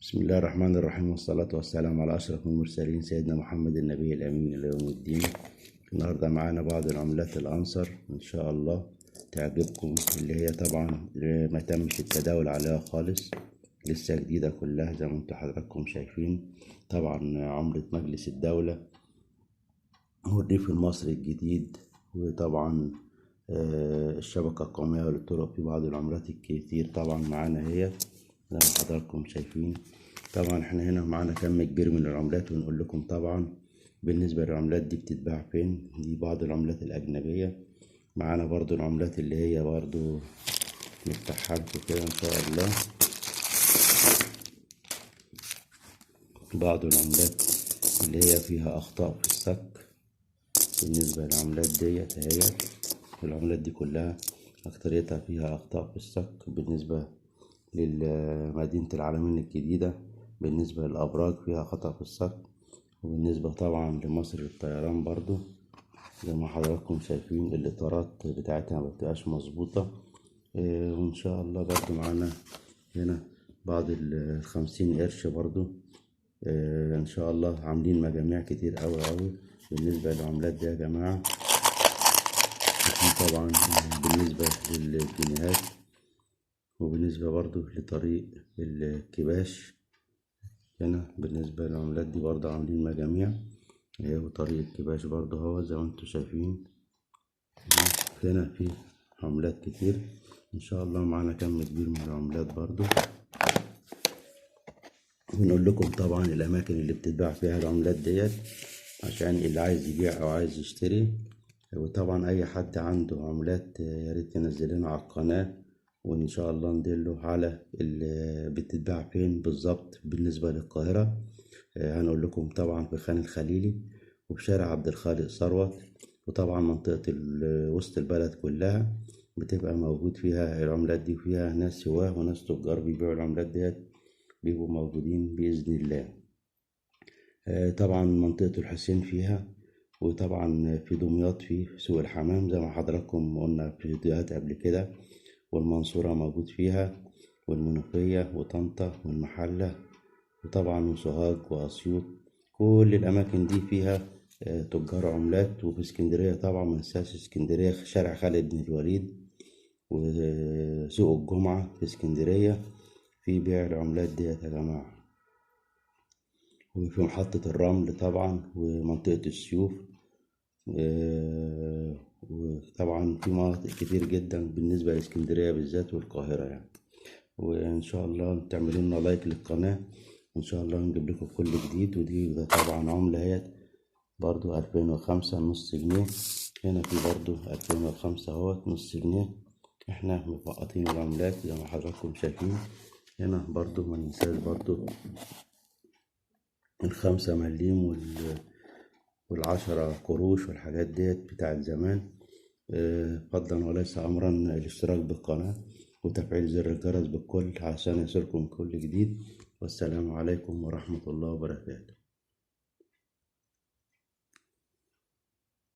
بسم الله الرحمن الرحيم، والصلاة والسلام على أشرف المرسلين سيدنا محمد النبي الأمين إلى يوم الدين. النهاردة معانا بعض العملات الأنصر إن شاء الله تعجبكم، اللي هي طبعا ما تمش التداول عليها خالص، لسه جديدة كلها زي ما انتم حضراتكم شايفين. طبعا عملة مجلس الدولة والريف المصري الجديد، وطبعا الشبكة القومية للطرق. في بعض العملات الكتير طبعا معانا هي زي ما حضراتكم شايفين. طبعا احنا هنا معانا كم كبير من العملات، ونقول لكم طبعا بالنسبة للعملات دي بتتباع فين. دي بعض العملات الأجنبية. معانا برضو العملات اللي هي برضو نفتحها لكم كده إن شاء الله. بعض العملات اللي هي فيها أخطاء في الصك، بالنسبة للعملات ديت اهي. العملات دي كلها أكتريتها فيها أخطاء في الصك، بالنسبة لمدينة العالمين الجديدة، بالنسبة للأبراج فيها خطأ في الصك، وبالنسبة طبعا لمصر للطيران برضو زي ما حضراتكم شايفين الإطارات بتاعتها مبتبقاش مظبوطة. وإن شاء الله برضو معانا هنا بعض 50 قرش برضو. إن شاء الله عاملين مجاميع كتير أوي بالنسبة للعملات دي يا جماعة. طبعا بالنسبة للجنيهات، وبالنسبة برضو لطريق الكباش هنا بالنسبة للعملات دي برضو عاملين مجاميع اهي، وطريق الكباش برضو هو زي ما انتم شايفين. هنا في عملات كتير ان شاء الله، معانا كم كبير من العملات برضو. ونقول لكم طبعا الاماكن اللي بتتباع فيها العملات ديت، عشان اللي عايز يبيع او عايز يشتري. وطبعا اي حد عنده عملات يا ريت ينزل لنا على القناة، وان شاء الله ندله على اللي بتتباع فين بالظبط. بالنسبة للقاهرة هنقول لكم طبعا في خان الخليلي، وفي شارع عبد الخالق ثروت، وطبعا منطقة وسط البلد كلها بتبقى موجود فيها العملات دي، وفيها ناس سواة وناس تجار بيبيعوا العملات ديت، بيبقوا موجودين بإذن الله. طبعا منطقة الحسين فيها، وطبعا في دمياط في سوق الحمام زي ما حضراتكم قلنا في فيديوهات قبل كده، والمنصورة موجود فيها، والمنوفية وطنطا والمحلة، وطبعا وسوهاج وأسيوط. كل الأماكن دي فيها تجار عملات. وفي اسكندرية طبعا منساش اسكندرية، شارع خالد بن الوليد وسوق الجمعة في اسكندرية في بيع العملات ديت يا جماعة. وفي محطة الرمل طبعا، ومنطقة السيوف، وطبعا في مناطق كتير جدا بالنسبة لاسكندرية بالذات والقاهرة يعني. وإن شاء الله تعملوا لنا لايك للقناة، وإن شاء الله نجيب لكم كل جديد. ودي طبعا عملة هي برضو 2005 نص جنيه. هنا في برضو 2005 اهوت نص جنيه. احنا مفقطين العملات زي ما حضراتكم شايفين. هنا برضو ما ننساش برضو 5 مليم والعشرة قروش والحاجات ديت بتاعت زمان. فضلا وليس أمرا الاشتراك بالقناة وتفعيل زر الجرس بالكل عشان يصلكم كل جديد. والسلام عليكم ورحمة الله وبركاته.